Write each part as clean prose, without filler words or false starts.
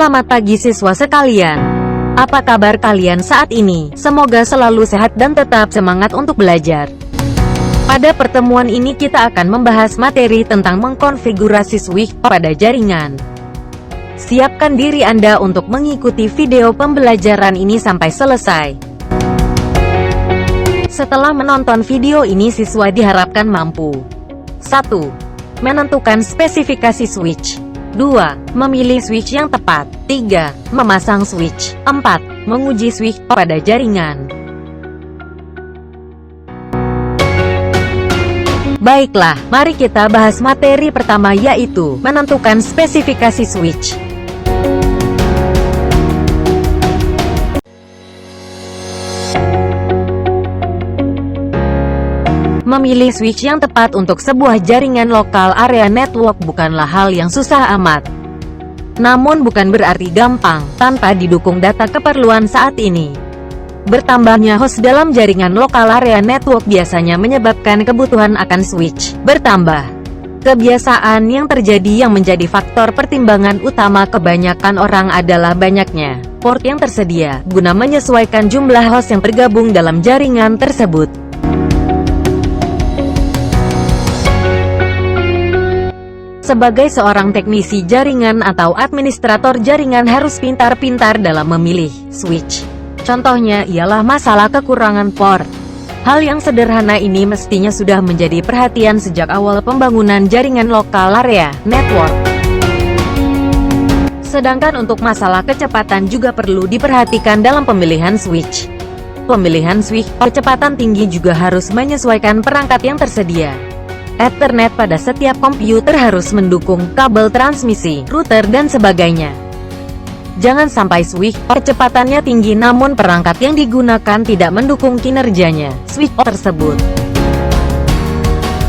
Selamat pagi siswa sekalian. Apa kabar kalian saat ini? Semoga selalu sehat dan tetap semangat untuk belajar. Pada pertemuan ini kita akan membahas materi tentang mengkonfigurasi switch pada jaringan. Siapkan diri Anda untuk mengikuti video pembelajaran ini sampai selesai. Setelah menonton video ini siswa diharapkan mampu 1. Menentukan spesifikasi switch. 2. Memilih switch yang tepat. 3. Memasang switch. 4. Menguji switch pada jaringan. Baiklah, mari kita bahas materi pertama yaitu menentukan spesifikasi switch. Memilih switch yang tepat untuk sebuah jaringan lokal area network bukanlah hal yang susah amat. Namun bukan berarti gampang, tanpa didukung data keperluan saat ini. Bertambahnya host dalam jaringan lokal area network biasanya menyebabkan kebutuhan akan switch bertambah. Kebiasaan yang terjadi yang menjadi faktor pertimbangan utama kebanyakan orang adalah banyaknya port yang tersedia, guna menyesuaikan jumlah host yang tergabung dalam jaringan tersebut. Sebagai seorang teknisi jaringan atau administrator jaringan harus pintar-pintar dalam memilih switch. Contohnya ialah masalah kekurangan port. Hal yang sederhana ini mestinya sudah menjadi perhatian sejak awal pembangunan jaringan lokal area network. Sedangkan untuk masalah kecepatan juga perlu diperhatikan dalam pemilihan switch. Pemilihan switch kecepatan tinggi juga harus menyesuaikan perangkat yang tersedia. Ethernet pada setiap komputer harus mendukung kabel transmisi, router dan sebagainya. Jangan sampai switch kecepatannya tinggi namun perangkat yang digunakan tidak mendukung kinerjanya switch tersebut.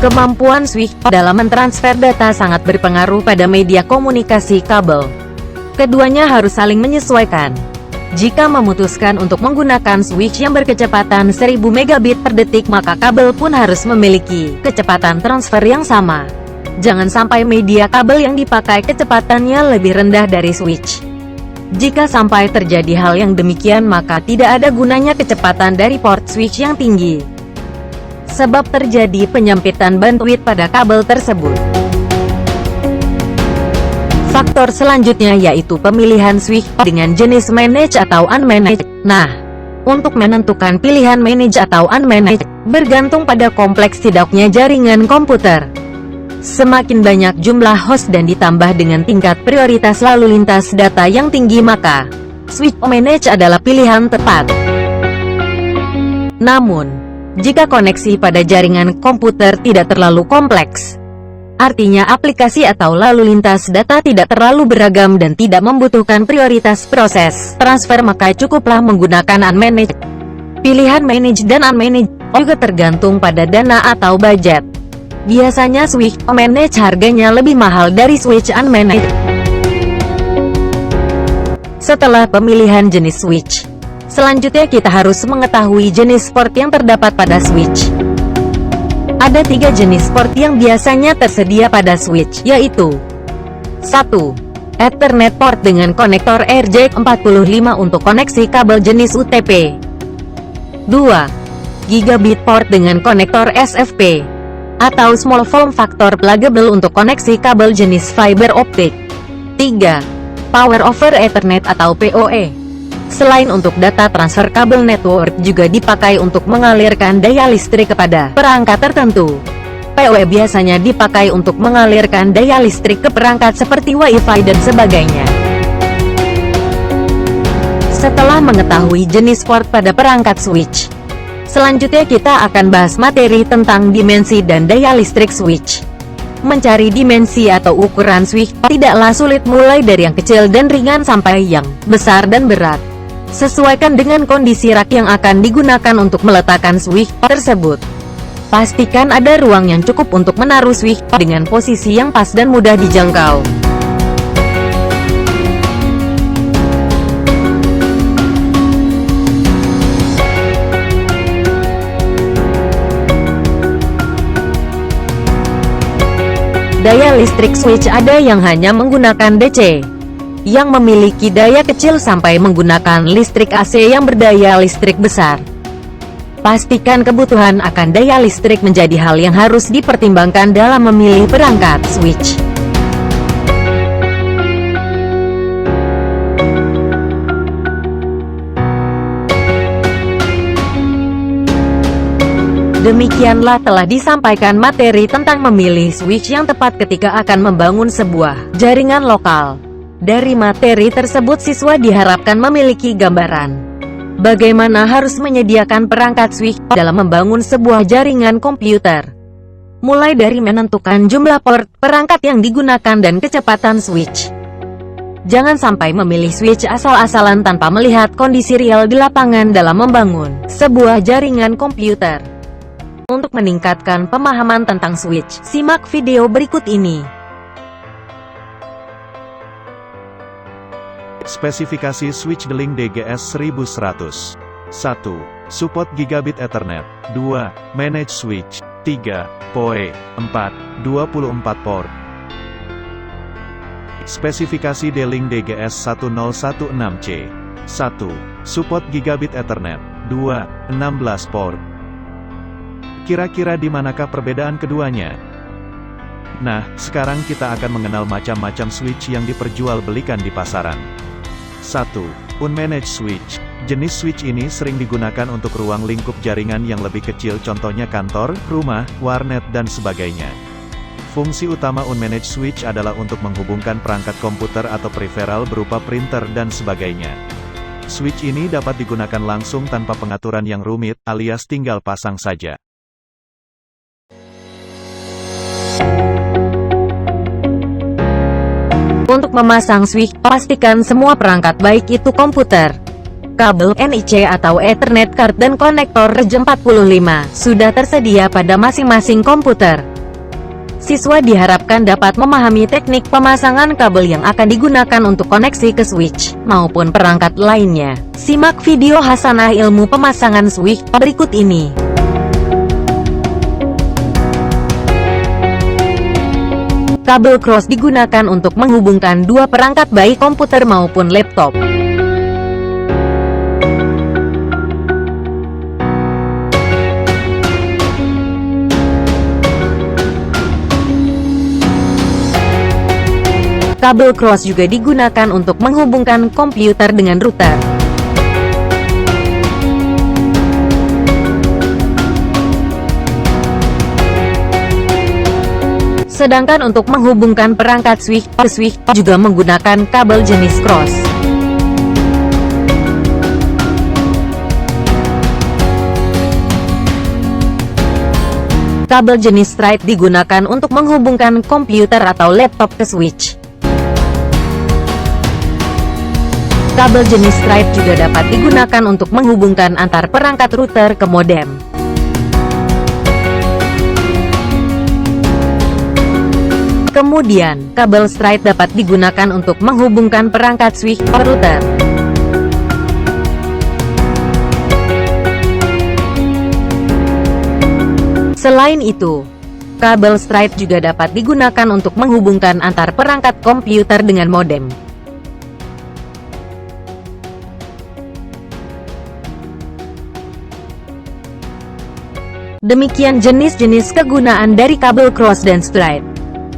Kemampuan switch dalam mentransfer data sangat berpengaruh pada media komunikasi kabel. Keduanya harus saling menyesuaikan. Jika memutuskan untuk menggunakan switch yang berkecepatan 1000 megabit per detik maka kabel pun harus memiliki kecepatan transfer yang sama. Jangan sampai media kabel yang dipakai kecepatannya lebih rendah dari switch. Jika sampai terjadi hal yang demikian maka tidak ada gunanya kecepatan dari port switch yang tinggi. Sebab terjadi penyempitan bandwidth pada kabel tersebut. Faktor selanjutnya yaitu pemilihan switch dengan jenis managed atau unmanaged. Nah, untuk menentukan pilihan managed atau unmanaged, bergantung pada kompleksitasnya jaringan komputer. Semakin banyak jumlah host dan ditambah dengan tingkat prioritas lalu lintas data yang tinggi maka switch managed adalah pilihan tepat. Namun, jika koneksi pada jaringan komputer tidak terlalu kompleks, artinya aplikasi atau lalu lintas data tidak terlalu beragam dan tidak membutuhkan prioritas proses transfer maka cukuplah menggunakan unmanaged. Pilihan managed dan unmanaged juga tergantung pada dana atau budget. Biasanya switch managed harganya lebih mahal dari switch unmanaged. Setelah pemilihan jenis switch, selanjutnya kita harus mengetahui jenis port yang terdapat pada switch. Ada 3 jenis port yang biasanya tersedia pada switch, yaitu 1. Ethernet port dengan konektor RJ45 untuk koneksi kabel jenis UTP. 2. Gigabit port dengan konektor SFP atau Small Form Factor Pluggable untuk koneksi kabel jenis fiber optik. 3. Power over Ethernet atau PoE. Selain untuk data transfer, kabel network juga dipakai untuk mengalirkan daya listrik kepada perangkat tertentu. PoE biasanya dipakai untuk mengalirkan daya listrik ke perangkat seperti Wi-Fi dan sebagainya. Setelah mengetahui jenis port pada perangkat switch, selanjutnya kita akan bahas materi tentang dimensi dan daya listrik switch. Mencari dimensi atau ukuran switch tidaklah sulit, mulai dari yang kecil dan ringan sampai yang besar dan berat. Sesuaikan dengan kondisi rak yang akan digunakan untuk meletakkan switch tersebut. Pastikan ada ruang yang cukup untuk menaruh switch dengan posisi yang pas dan mudah dijangkau. Daya listrik switch ada yang hanya menggunakan DC, yang memiliki daya kecil sampai menggunakan listrik AC yang berdaya listrik besar. Pastikan kebutuhan akan daya listrik menjadi hal yang harus dipertimbangkan dalam memilih perangkat switch. Demikianlah telah disampaikan materi tentang memilih switch yang tepat ketika akan membangun sebuah jaringan lokal. Dari materi tersebut siswa diharapkan memiliki gambaran bagaimana harus menyediakan perangkat switch dalam membangun sebuah jaringan komputer. Mulai dari menentukan jumlah port perangkat yang digunakan dan kecepatan switch. Jangan sampai memilih switch asal-asalan tanpa melihat kondisi real di lapangan dalam membangun sebuah jaringan komputer. Untuk meningkatkan pemahaman tentang switch, simak video berikut ini. Spesifikasi switch D-Link DGS 1100. 1. Support Gigabit Ethernet. 2. Manage switch. 3. PoE. 4. 24 port. Spesifikasi D-Link DGS 1016C. 1. Support Gigabit Ethernet. 2. 16 port. Kira-kira di manakah perbedaan keduanya? Nah, sekarang kita akan mengenal macam-macam switch yang diperjualbelikan di pasaran. 1. Unmanaged switch. Jenis switch ini sering digunakan untuk ruang lingkup jaringan yang lebih kecil, contohnya kantor, rumah, warnet, dan sebagainya. Fungsi utama unmanaged switch adalah untuk menghubungkan perangkat komputer atau peripheral berupa printer dan sebagainya. Switch ini dapat digunakan langsung tanpa pengaturan yang rumit, alias tinggal pasang saja. Untuk memasang switch, pastikan semua perangkat baik itu komputer, kabel NIC atau Ethernet card dan konektor RJ45 sudah tersedia pada masing-masing komputer. Siswa diharapkan dapat memahami teknik pemasangan kabel yang akan digunakan untuk koneksi ke switch, maupun perangkat lainnya. Simak video Hasanah Ilmu Pemasangan Switch berikut ini. Kabel cross digunakan untuk menghubungkan dua perangkat baik komputer maupun laptop. Kabel cross juga digunakan untuk menghubungkan komputer dengan router. Sedangkan untuk menghubungkan perangkat switch juga menggunakan kabel jenis cross. Kabel jenis straight digunakan untuk menghubungkan komputer atau laptop ke switch. Kabel jenis straight juga dapat digunakan untuk menghubungkan antar perangkat router ke modem. Kemudian, kabel straight dapat digunakan untuk menghubungkan perangkat switch ke router. Selain itu, kabel straight juga dapat digunakan untuk menghubungkan antar perangkat komputer dengan modem. Demikian jenis-jenis kegunaan dari kabel cross dan straight.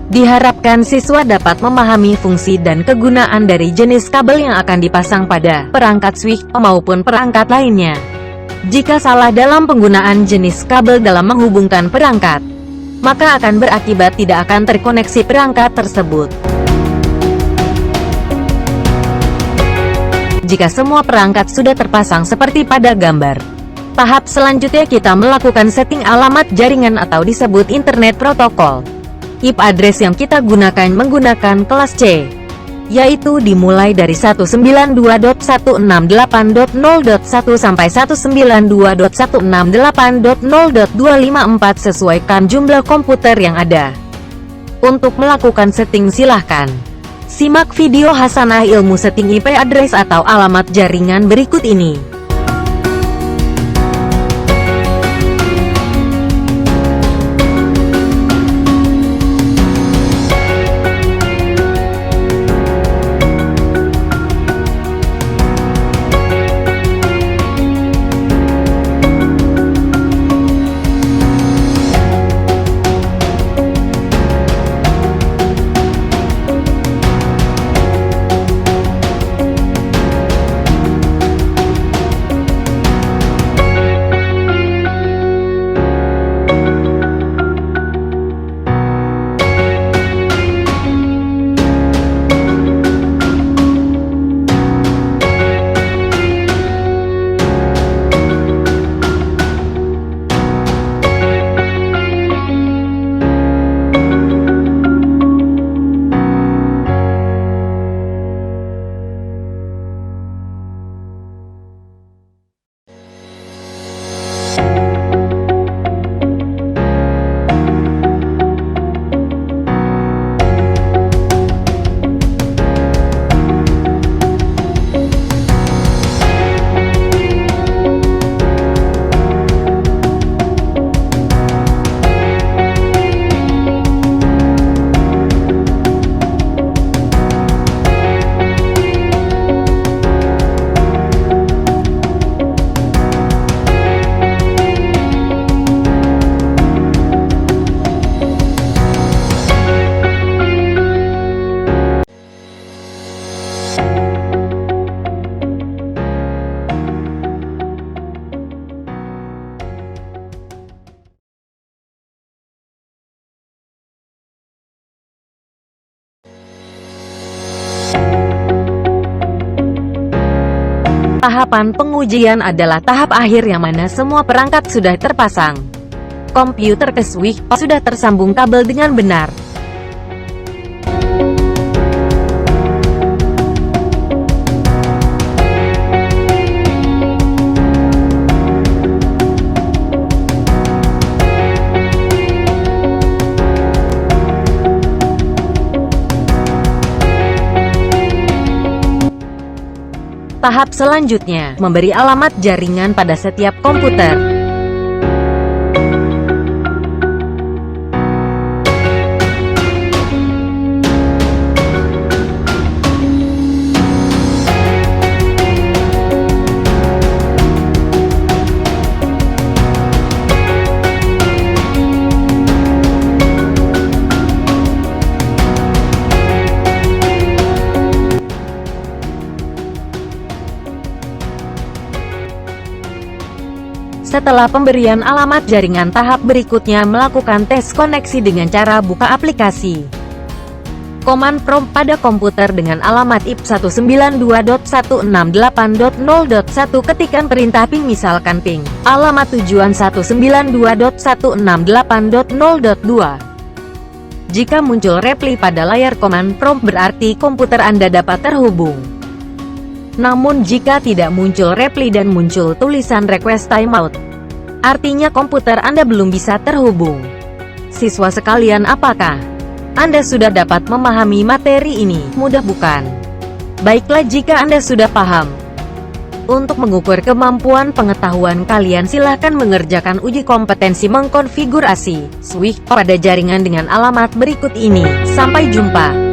Diharapkan siswa dapat memahami fungsi dan kegunaan dari jenis kabel yang akan dipasang pada perangkat switch maupun perangkat lainnya. Jika salah dalam penggunaan jenis kabel dalam menghubungkan perangkat, maka akan berakibat tidak akan terkoneksi perangkat tersebut. Jika semua perangkat sudah terpasang seperti pada gambar, tahap selanjutnya kita melakukan setting alamat jaringan atau disebut Internet Protocol. IP address yang kita gunakan menggunakan kelas C, yaitu dimulai dari 192.168.0.1 sampai 192.168.0.254. Sesuaikan jumlah komputer yang ada. Untuk melakukan setting silahkan simak video Hasanah Ilmu Setting IP Address atau alamat jaringan berikut ini. Tahapan pengujian adalah tahap akhir yang mana semua perangkat sudah terpasang. Komputer ke switch sudah tersambung kabel dengan benar. Tahap selanjutnya, memberi alamat jaringan pada setiap komputer. Setelah pemberian alamat jaringan, tahap berikutnya melakukan tes koneksi dengan cara buka aplikasi Command Prompt pada komputer dengan alamat IP 192.168.0.1. Ketikkan perintah ping, misalkan ping alamat tujuan 192.168.0.2. Jika muncul reply pada layar Command Prompt, berarti komputer Anda dapat terhubung. Namun jika tidak muncul reply dan muncul tulisan request timeout, artinya komputer Anda belum bisa terhubung. Siswa sekalian, apakah Anda sudah dapat memahami materi ini? Mudah bukan? Baiklah, jika Anda sudah paham. Untuk mengukur kemampuan pengetahuan kalian, silahkan mengerjakan uji kompetensi mengkonfigurasi switch pada jaringan dengan alamat berikut ini. Sampai jumpa.